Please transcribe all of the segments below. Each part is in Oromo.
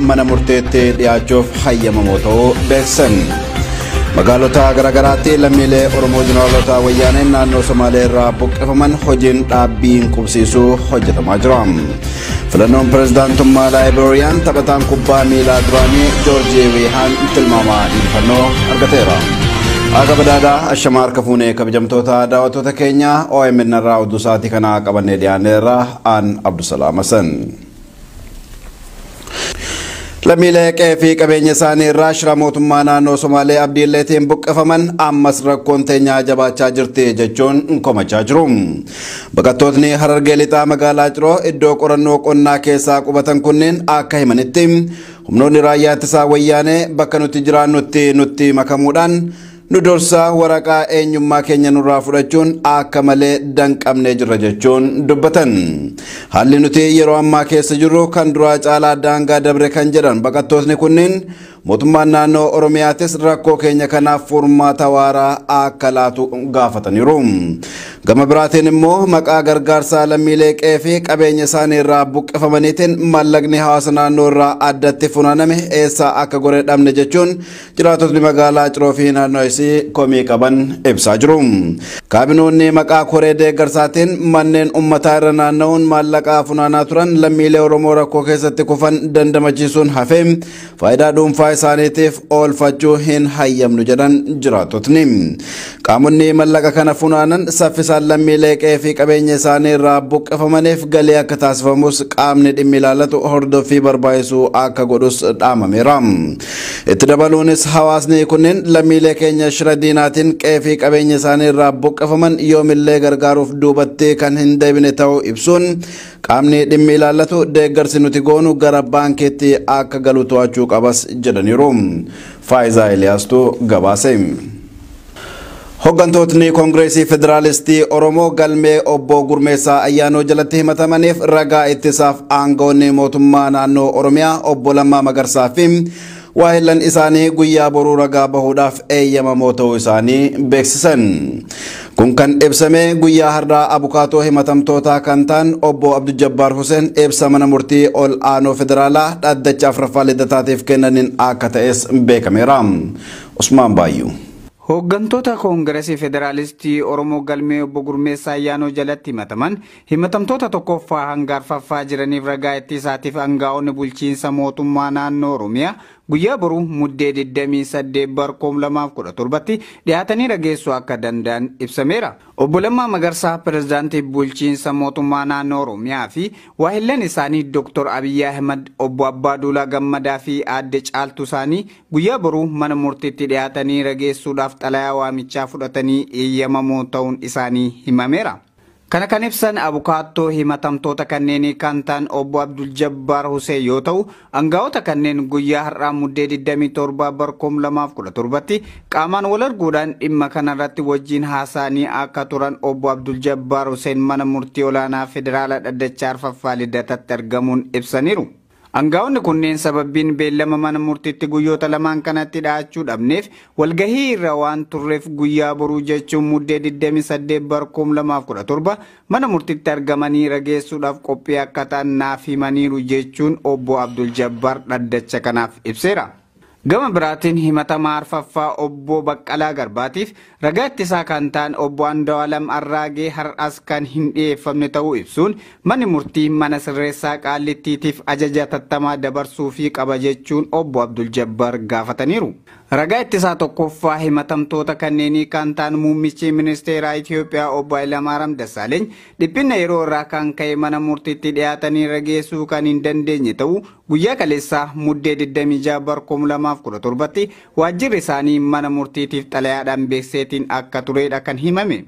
mana murteetti dhiyaachuuf hayyamamoo ta'uu beeksisan. Magaalota garagaraatti lammiilee Oromoo Jeneraalota Wayyaaneen naannoo Somaalee irraa buqqifaman hojiin dhaabbiin qubsiisuu hojjetamaa jira. Filannoon pirezidaantummaa Laayibeeriyaan taphataan kubbaa miilaa duraanii Joorjii Weehaan tilmaamaa injifannoo argateera. Aga badaadaa ashama harka fuunee kabajamtoota daawwattoota keenya OMN irraa oduu sa'aatii kana qabannee dhiyaanneerra aan Abdusalaam Hasan. Lammiilee qe'ee qabeenya isaanii irraa shira mootummaa naannoo Somaalee abdiilleetiin buqqifaman ammas rakkoon teenyaa jabaachaa jirti jechuun komachaa jiru. Baqattootni Harargee lixaa magaalaa Ciroo iddoo qorannoo qonnaa keessaa qubatan kunneen akka himanitti humnoonni raayyaa ittisaa Wayyaanee bakka nuti jiraannutti nutti makamuudhaan nu dursaa waraqaa eenyummaa keenya nurraa fudhachuun akka malee danqamnee jirra jechuun dubbatan. Haalli nuti yeroo ammaa keessa jirru kan duraa caalaa daangaa dabre kan jedhan baqattootni kunneen mootummaan naannoo Oromiyaatis rakkoo keenya kanaaf furmaata waaraa akka laatu gaafataniiru. Gama biraatiin immoo maqaa gargaarsaa lammiilee qe'ee qabeenya isaanii irraa buqqifamaniitiin mallaqni hawaasa naannoo irraa addatti funaaname eessaa akka goree dhabne jechuun jiraattonni magaalaa Ciroo fi naannoo isii komii qaban ibsaa jiru. Kaabinoonni maqaa koree deeggarsaatiin manneen uummataa irra naanna'uun maallaqaa funaanaa turan lammiilee Oromoo rakkoo keessatti kufan dandamachiisuun hafee faayidaa dhuunfaa isaaniitiif oolfachuu hin hayyamnu jedhan jiraattotni. Qaamonni mallaqa kana funaanan saffisaan lammiilee qe'ee qabeenya isaanii irraa buqqifamaniif galii akka taasifamus qaamni dhimmi ilaallatu hordoffii barbaachisuu akka godhus dhaamameera. Itti dabaluunis hawaasni kunneen lammiilee keenya shira diinaatiin qe'ee qabeenya isaanii irraa buqqifaman yoomillee gargaaruuf duubatti kan hin deebine ta'uu ibsuun qaamni dhimmi ilaallatu deeggarsi nuti goonu gara baankiitti akka galu to'achuu qabas jedhaniiru. Faayizaa Eliyaastuu gabaase. Hoggantootni Koongireesii Federaalistii Oromoo galmee obbo Gurmeessaa Ayyaanoo jalatti himatamaniif ragaa ittisaaf aangawoonni mootummaa naannoo Oromiyaa obbo Lammaa Magarsaa fi waahillan isaanii guyyaa boruu ragaa bahuudhaaf eeyyamamoo ta'uu isaanii beeksisan. Kun kan ibsame guyyaa har'aa abukaatoo himatamtootaa kan ta'an obbo Abdul Jabbaar Hussein ibsa mana murtii ol aanoo federaalaa dhaddacha afuraffaa lidataatiif kennaniin akka ta'es beekameera. Usmaan Baayyuu. Hooggantoota Koongireesii Federaalistii Oromoo galmee obbo Gurmeessaa Ayyaanoo jalatti himatamtoota tokkoffaa hanga arfaffaa jiraniif ragaa ittisaatiif aangawoonni bulchiinsa mootummaa naannoo Oromiyaa guyyaa boruu muddee 28 2017tti dhiyaatanii rageessuu akka danda'an ibsameera. Obbo Lammaa Magarsaa pirezidaantii bulchiinsa mootummaa naannoo Oromiyaa fi waahillan isaanii Dr. Abiyyi Ahmad, obbo Abbaaduulaa Gammadaa fi aadde Caaltuu isaanii guyyaa boruu mana murtiitti dhiyaatanii rageessuudhaaf xalayaa waamichaa fudhatanii eeyyamamoo ta'uun isaanii himameera. Kana kan ibsan abukaattoo himatamtoota kanneenii kan ta'an obbo Abdul Jabbaar Hussein yoo ta'u, aangawoota kanneen guyyaa har'aa muddee 27 2017tti qaamaan wal arguudhaan dhimma kanarratti wajjin haasa'anii akka turan obbo Abdul Jabbaar Hussein mana murtii olaanaa federaalaa dhaddacha arfaffaa lidataatti argamuun ibsaniiru. Aangawoonni kunneen sababbiin beellama mana murtiitti guyyoota lamaan kanatti dhiyaachuu dhabneef walgahii irra waan turreef guyyaa boruu jechuun muddee 28 2017 mana murtiitti argamanii rageessuudhaaf qophii akka ta'an naaf himaniiru jechuun obbo Abdul Jabbaar dhaddacha kanaaf ibseera. Gama biraatiin himatamaa arfaffaa obbo Baqqalaa Garbaatiif ragaa ittisaa kan ta'an obbo Andu'aalam Arraagee har'as kan hin dhiyeeffamne ta'uu ibsuun manni murtii mana sirreessaa Qaallittiitiif ajaja tattamaa dabarsuu fi qaba jechuun obbo Abdul Jabbaar gaafataniiru. Ragaa ittisaa tokkoffaa himatamtoota kanneenii kan ta'an muummichi ministeeraa Itoophiyaa obbo Hayilamaariyaam Dassaaleeny dhiphina yeroo irraa kan ka'e mana murtiitti dhiyaatanii rageessuu kan hin dandeenye ta'uu guyyaa kaleessaa muddee 26 2017tti waajjirri isaanii mana murtiitiif xalayaadhaan beekseetiin akka turedha kan himame.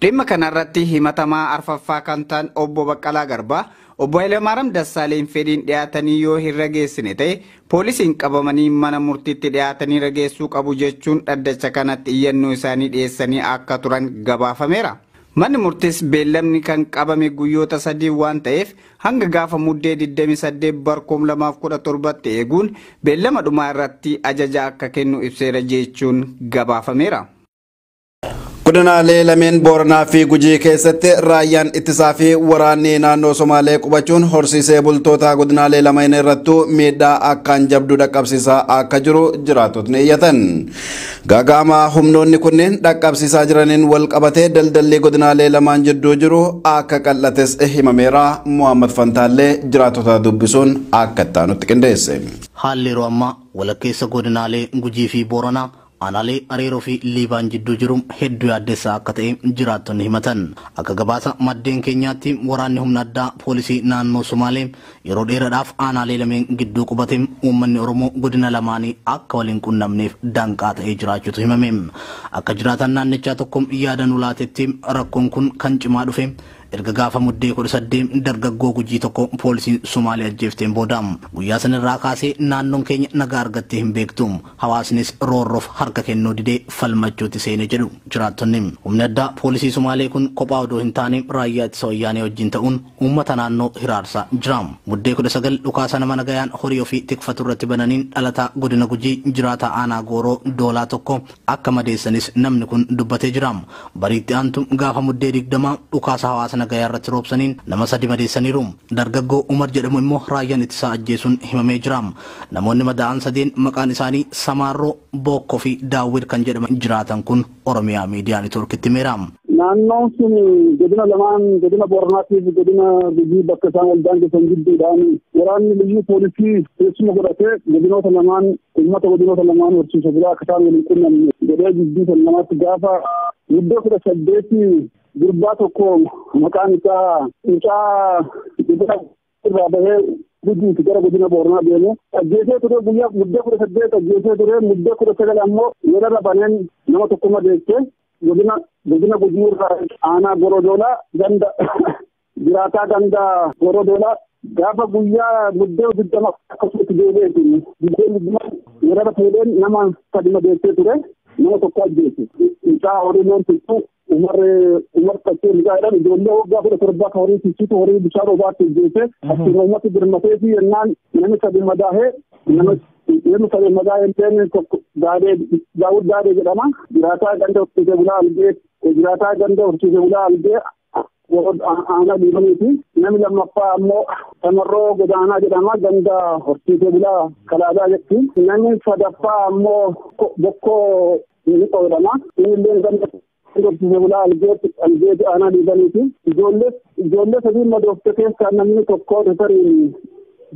Dhimma kanarratti himatamaa arfaffaa kan ta'an obbo Baqqalaa Garbaa obbo Hayilamaariyaam Dassaaleeny fedhiin dhiyaatanii yoo hin rageessine ta'e poolisiin qabamanii mana murtiitti dhiyaatanii rageessuu qabu jechuun dhaddacha kanatti iyyannoo isaanii dhiyeessanii akka turan gabaafameera. Manni murtis beellamni kan qabame guyyoota 3 waan ta'eef hanga gaafa muddee 28 2017tti eeguun beellama dhumaa irratti ajaja akka kennu ibseera jechuun gabaafameera. Godinaalee lameen Booranaa fi Gujii keessatti raayyaan ittisaa fi waraanni naannoo Somaalee qubachuun horsiisee bultoota godinaalee lameen irrattu miidhaa akkaan jabduu dhaqqabsiisaa akka jiru jiraattotni iyyatan. Gaaga'ama humnoonni kunneen dhaqqabsiisaa jiraniin wal qabatee daldalli godinaalee lamaan jidduu jiru akka qal'ates himameera. Muhammad Fantaallee jiraattota dubbisuun akka itti qindeesse. Haalli yeroo ammaa walakkeessa godinaalee Gujii fi Booranaa aanaalee Areeroo fi Liibaan jidduu jiru hedduu yaaddeessaa akka ta'e jiraattonni himatan. Akka gabaasa maddeen keenyaatti waraanni humna addaa poolisii naannoo Somaalee yeroo dheeraadhaaf aanaalee lameen gidduu qubate uummanni Oromoo godina lamaanii akka waliin qunnamneef danqaa ta'ee jiraachuutu himame. Akka jiraatan naannichaa tokko yaadan ulaatetti rakkoon kun kan cimaa dhufe erga gaafa muddee 18 dargaggoo Gujii tokko poolisiin Somaalee ajjeefteen booda guyyaa sanarraa kaasee naannoon keenya nagaa argattee hin beektu. Hawaasnis roorroof harka kennuu didee falmachuutti seenee jedhu jiraattonni. Humni addaa poolisii Somaalee kun kophaa odoo hin taane raayyaa ittisa wayyaanee wajjin ta'uun uummata naannoo hiraarsaa jira. Muddee 19 dhukaasa nama nagayaan horii ofii tikfatu irratti bananiin dhalataa godina Gujii jiraataa aanaa Gooroo Doolaa tokko akka madeessanis namni kun dubbatee jira. Bariitti aantu gaafa muddee 20 dhukaasa hawaasa nagayaa irratti roobsaniin nama 3 madeessaniiru. Dargaggoo Umar jedhamu immoo raayyaan ittisaa ajjeesuun himamee jira. Namoonni madaa'an 3 maqaan isaanii Samaarroo, Bookkoo fi Daawwid kan jedhaman jiraatan kun Oromiyaa Miidiyaa Neetwoorkitti himeera. Naannoon sun godina lamaan godina Booranaatii fi godina Gujii bakka isaan waldaan keessan gidduudhaan waraanni liyyuu poolisii teessuma godhatee godinoota lamaan uummata godinoota lamaan horsiisee bulaa akka isaan waliin qunnamne godhee gidduu san namaatti gaafa muddee 18 gurbaa tokko maqaan isaa Mucaa irraa bahee Gujiitti gara godina Booranaa deeme ajjeesee ture. Guyyaa muddee 18 ajjeesee ture. Muddee 19 ammoo weerara baneen nama tokko madeessee godina Gujii irraa aanaa Gorodoolaa ganda jiraataa ganda Gorodoolaa gaafa guyyaa muddee 20 akkasumas deebi'eetiin weerara fuudheen nama 3 madeessee ture. Nama tokko ajjeese. Mucaa horii loon tuttu Umar Takkee Mijaa'edhaan ijoollee waggaa 17 horii tuttu horii bishaan obaatti ajjeese. Akkuma uummati birmatee fi yennaan namni 3 madaa'ee namni 3 madaa'ee tokko Daawud Gaadee jedhama. Jiraataa ganda horsiisee bulaa Algee jiraataa ganda horsiisee bulaa Algee aanaa Liibaniiti. Namni lammaffaa ammoo Samarroo Godaanaa jedhama ganda horsiisee bulaa Kalaadaa jetti. Namni sadaffaa ammoo Bokkoo Niqoo jedhama. Innillee ganda horsiisee bulaa Algee aanaa Liibaniiti. Ijoollee 3 madoofte keessaa namni tokko rifariin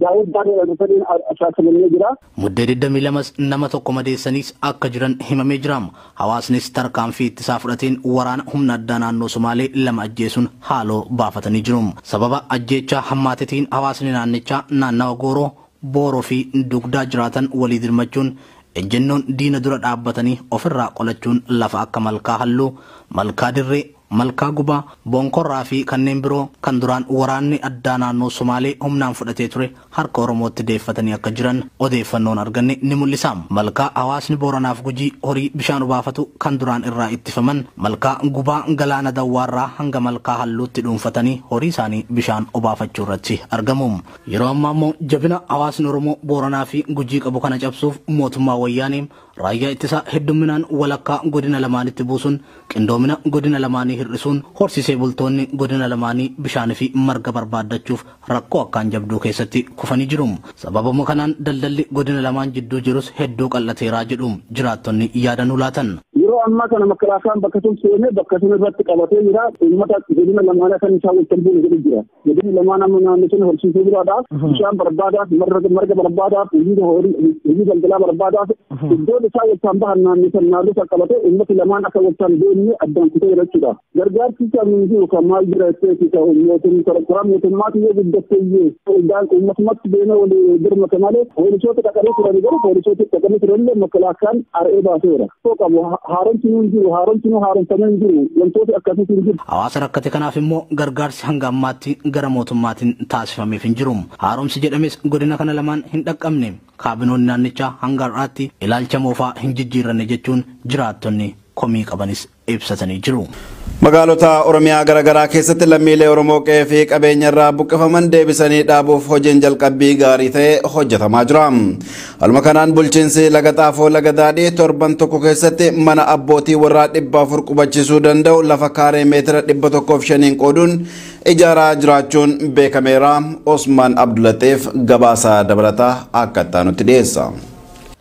Daawud Gaadee rifariin ashaakamanii jira. Muddee 22 nama tokko madeessanis akka jiran himamee jira. Hawaasnis tarkaanfii ittisaa fudhateen waraana humna addaa naannoo Somaalee 2 ajjeesuun haaloo baafatanii jiru. Sababa ajjeechaa hammaatetiin hawaasni naannichaa naannawa Gooroo, Booroo fi Dugdaa jiraatan walii dirmachuun ejjennoon diina dura dhaabbatanii ofirraa qolachuun lafa akka Malkaa Halluu, Malkaa Dirree, Malkaa Gubaa, Bonkorraa fi kanneen biroo kan duraan waraanni addaa naannoo Somaalee humnaan fudhatee ture harka Oromootti deeffatanii akka jiran odeeffannoon arganne ni mul'isa. Malkaa hawaasni Booranaaf Gujii horii bishaan obaafatu kan duraan irraa ittifaman Malkaa Gubaa galaana Dawwaarraa hanga Malkaa Halluutti dhuunfatanii horii isaanii bishaan obaafachuu irratti argamu. Yeroo ammaa immoo jabina hawaasni Oromoo Booranaa fi Gujii qabu kana cabsuuf mootummaa wayyaanee raayyaa ittisaa hedduminaan walakkaa godina lamaanitti buusuun qindoomina godina lamaanii hir'isuun horsiisee bultoonni godina lamaanii bishaan fi marga barbaaddachuuf rakkoo akkaan jabduu keessatti kufanii jiru. Sababuma kanaan daldalli godina lamaan jidduu jirus hedduu qal'ateeraa jedhu jiraattonni yaadanuu laatan. Yeroo ammaa kana makalaasaan bakka sun seenee bakka sun irratti qabatee jira. Uummata godina lamaanii kan isaa wal talbuun jedhu jira. Godina lamaan amma naannoo sun horsiisee bulaadhaaf bishaan barbaadaaf marga barbaadaaf hojii daldalaa barbaadaaf iddoo isaa wal bahan naannoo isaa qabatee uummati lamaan akka wal deemnee addaan kutee jirachuudha. Gargaarsi kan jiru kan maal jira jettee karaa mootummaatti yoo guddatteeyyee uummatumatti deemee walii birmata malee poolisoota dhaqanii turanii garuu poolisoota dhaqanii turanillee makalaasaan ar'ee baaseera. Haaromsi hin jiru, haaromfamee hin jiru, wantoota akkasii hin jiru. Hawaasa rakkate kanaaf immoo gargaarsi hanga ammaatti gara mootummaatiin taasifameef hin jiru. Haaromsi jedhames godina kana lamaan hin dhaqqabne. Kaabinoonni naannichaa hanga har'aatti ilaalcha moofaa hin jijjiirranne jechuun jiraattonni komii qabanis ibsatanii jiru. Magaalota Oromiyaa garaagaraa keessatti lammiilee Oromoo qe'ee fi qabeenya irraa buqqifaman deebisanii dhaabuuf hojiin jalqabbii gaarii ta'e hojjetamaa jira. Haaluma kanaan bulchiinsi laga Xaafoo laga Daadhii torban tokko keessatti mana abbootii warraa 400 qubachiisuu danda'u lafa kaaree meetira 105 qooduun ijaaraa jiraachuun beekameera. Osman Abdulateef gabaasa dabalataa akka itti dhiyeessa.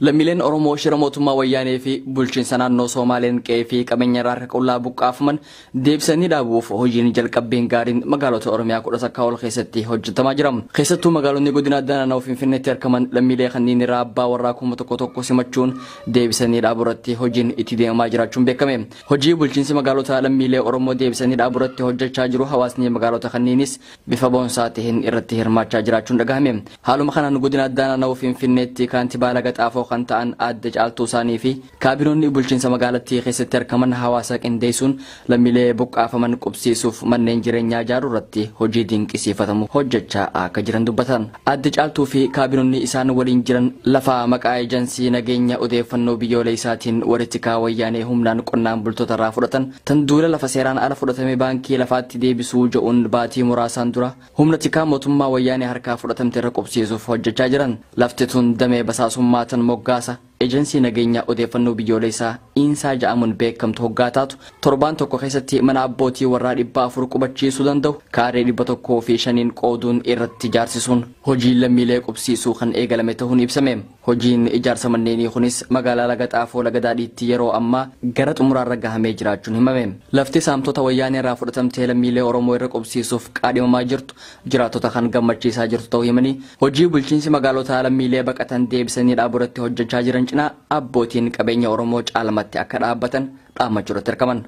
Lammiileen Oromoo shira mootummaa wayyaanee fi bulchiinsa naannoo Somaaleen qe'ee fi qabeenya irraa qullaa buqqaafaman deebisanii dhaabuuf hojiin jalqabbiin gaariin magaalota Oromiyaa 10 ol keessatti hojjetamaa jira. Keessattuu magaalonni godina addaa naannoo Finfinneetti argaman lammiilee kanneen irraa abbaa warraa 1,100 simachuun deebisanii dhaabuu irratti hojiin itti deemamaa jiraachuun beekame. Hojii bulchiinsi magaalota lammiilee Oromoo deebisanii dhaabuu irratti hojjechaa jiru hawaasni magaalota kanneenis bifa boonsaa ta'een irratti hirmaachaa jiraachuun dhagahame. Haaluma kanaan godina addaa naannoo Finfinneetti kaantibaa laga Xaafoo kan ta'an adda caaltuu isaanii fi kaabinoonni bulchiinsa magaalattii keessatti argaman hawaasa qindeessuun lammiilee buqqaafaman qubsiisuuf manneen jireenyaa ijaaruu irratti hojii dinqisiifatamu hojjechaa akka jiran dubbatan. Adda caaltuu fi kaabinoonni isaan waliin jiran lafa maqaa eejansii nageenya odeeffannoo biyyoolessaatiin walitti wayyaanee humnaan qonnaan bultoota irraa fudhatan tan duula lafa seeraan ala fudhatame baankii lafaatti deebisuu jedhuun baatii muraasaan dura humna tikaa mootummaa wayyaanee harkaa fudhatamte irra qubsiisuuf hojjechaa jiran. Lafti tun damee basaasummaa tan moggaasa eejansii nageenya odeeffannoo biyyoolessaa insaa ja'amuun beekamtu hoggaa taatu torbaan tokko keessatti mana abbootii warraa 400 qubachiisuu danda'u kaaree 105 qooduun irratti ijaarsisuun hojii lammiilee qubsiisuu kan eegalame ta'uun ibsame. Hojiin ijaarsa manneenii kunis magaalaa laga Xaafoo laga Daadhiitti yeroo ammaa gara xumuraarra gahamee jiraachuun himame. Lafti saamtota wayyaanee irraa fudhatamtee lammiilee Oromoo irra qubsiisuuf qaadhimamaa jirtu jiraattota kan gammachiisaa jirtu ta'uu himanii hojii bulchiinsi magaalota lammiilee baqatan deebisanii dhaabuu irratti hojjechaa jiran cinaa abbootiin qabeenya Oromoo caalmatti akka dhaabbatan dhaammachuu irratti argaman.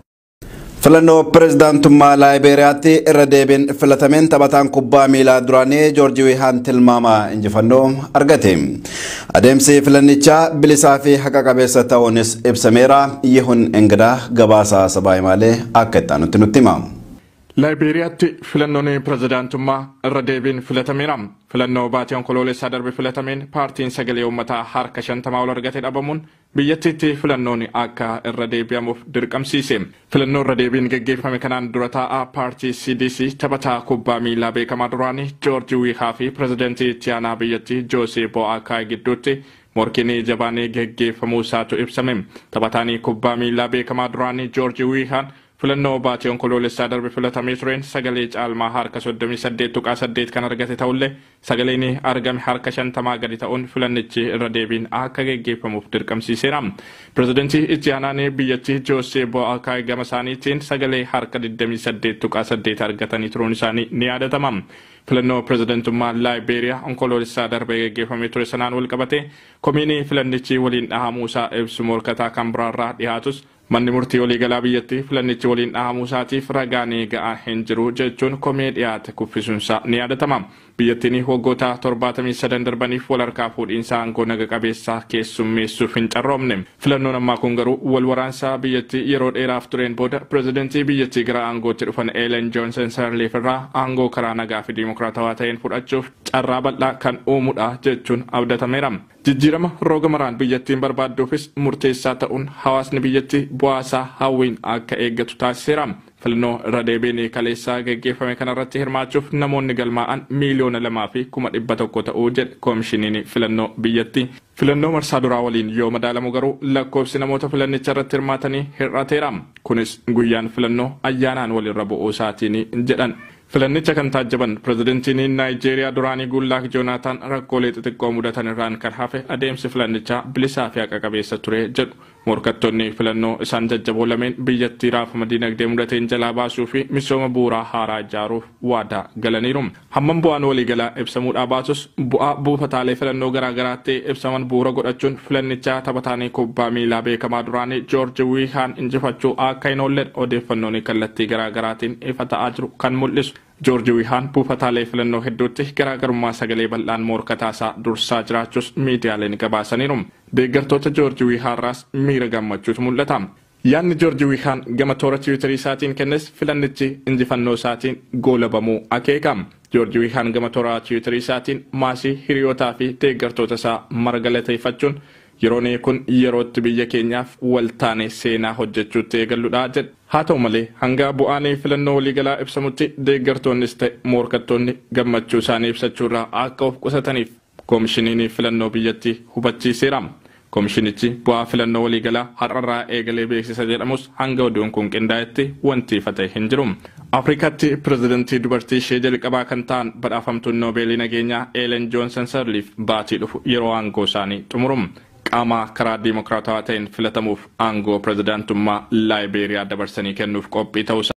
Filannoo pirezidaantummaa Laayibeeriyaatti irra deebiin filatameen taphataan kubbaa miilaa duraanii Joorji Wiihaan tilmaama injifannoo argate. Adeemsi filannichaa bilisaa fi haqa qabeessa ta'uunis ibsameera. Yihun Engidaa gabaasa sabaa himaalee akka itti nutti hima. Laayibeeriyaatti filannoon pirezidaantummaa irra deebiin filatameera. Filannoo baatii onkoloolessaa darbe filatameen paartiin sagalee uummataa harka 50 ol argate dhabamuun biyyattiitti filannoon akka irra deebi'amuuf dirqamsiise. Filannoo irra deebiin gaggeeffame kanaan dura taa'aa paartii CDC taphataa kubbaa miilaa beekamaa duraanii Joorji Wiihaa fi pirezidaantii itti aanaa biyyattii Joosee Bo'aakaa gidduutti morkiin jabaanee gaggeeffamuu isaatu ibsame. Taphataan kubbaa miilaa beekamaa duraanii Joorji Wiihaan filannoo baatii onkoloolessaa darbe filatamee tureen sagalee caalmaa harka 38.8 kan argate ta'ullee sagaleen argame harka 50 gadi ta'uun filannichi irra deebiin akka gaggeeffamuuf dirqamsiiseera. Pirezidaantii itti aanaan biyyattii Joosee Bo'aakaa gama isaaniitiin sagalee harka 28.8 argatanii turuun isaanii ni yaadatama. Filannoo pirezidaantummaa Laayibeeriyaa onkoloolessaa darbe gaggeeffamee ture sanaan wal qabate komiinii filannichi waliin dhahamuusaa ibsu morkataa kan biraarraa dhiyaatus manni murtii waliigalaa biyyattii filannichi waliin dhahamuusaatiif ragaan ga'aa hin jiru jechuun komee dhiyaate kuffisuunsaa ni yaadatama. Biyyattiin waggoota 73 darbaniif wal harkaa fuudhiinsa aangoo naga qabeessaa keessummeessuuf hin carroomne. Filannoon ammaa kun garuu wal waraansaa biyyattii yeroo dheeraaf tureen booda pirezidaantii biyyattii gara aangootti dhufan Ellen Johnson Sirleef irraa aangoo karaa nagaa fi diimokiraatawaa ta'een fudhachuuf carraa bal'aa kan uumudha jechuun abdatameera. Jijjiirama roga maraan biyyattiin barbaadduufis murteessaa ta'uun hawaasni biyyattii bu'aasaa hawwiin akka eeggatu taasiseera. Filannoo irra deebiin kaleessaa gaggeeffame kanarratti hirmaachuuf namoonni galmaa'an miiliyoona 2,100 ta'uu jedhe koomishiniin filannoo biyyattii. Filannoo marsaa duraa waliin yoo madaalamu garuu lakkoofsi namoota filannicha irratti hirmaatanii hir'ateera. Kunis guyyaan filannoo ayyaanaan walirra bu'uu isaatiin jedhan. Filannicha kan taajjaban pirezidaantiin Naayijeeriyaa duraanii Goodluck Jonathan rakkoolee xixiqqoo mudatan irraan kan hafe adeemsi filannichaa bilisaa fi haqa qabeessa ture jedhu. Morkattoonni filannoo isaan jajjaboo lameen biyyattii raafama dinagdee mudateen jalaa baasuu fi misooma bu'uuraa haaraa ijaaruuf waadaa galaniiru. Hammam bu'aan waliigalaa ibsamuudhaa baatus bu'aa buufataalee filannoo garaagaraatti ibsaman bu'uura godhachuun filannichaa taphataan kubbaa miilaa beekamaa duraanii Joorji Wiihaan injifachuu akka hin oolle odeeffannoon kallattii garaagaraatiin ifa ta'aa jiru kan mul'isu. Joorji Wiihaan buufataalee filannoo hedduutti garaagarummaa sagalee bal'aan morkataasaa dursaa jiraachuus miidiyaaleen gabaasaniiru. Deeggartoota Joorji Wiihaarraas miira gammachuutu mul'ata. Yaanni Joorji Wiihaan gama toora Tiwiitarii isaatiin kennes filannichi injifannoo isaatiin goolabamuu akeekama. Joorji Wiihaan gama toora Tiwiitarii isaatiin maasii hiriyootaa fi deeggartoota isaa marga galateeffachuun yeroon kun yerootti biyya keenyaaf waltaane seenaa hojjechuutti eegalluudha jedhe. Haa ta'u malee hanga bu'aan filannoo waliigalaa ibsamutti deeggartoonnis ta'e morkattoonni gammachuu isaanii ibsachuurraa akka of qusataniif koomishiniin filannoo biyyattii hubachiiseera. Koomishinichi bu'aa filannoo waliigalaa har'arraa eegalee beeksisa jedhamus hanga oduun kun qindaa'etti wanti ifa ta'e hin jiru. Afrikaatti pirezidantii dubartii ishee jalqabaa kan ta'an badhaafamtuun noobeelii nageenyaa Ellen Johnson Sirleaf baatii dhufu yeroo aangoo isaanii xumuru. Qaama karaa diimokiraatawaa ta'een filatamuuf aangoo pirezidaantummaa Laayibeeriyaa dabarsanii kennuuf qophii ta'uu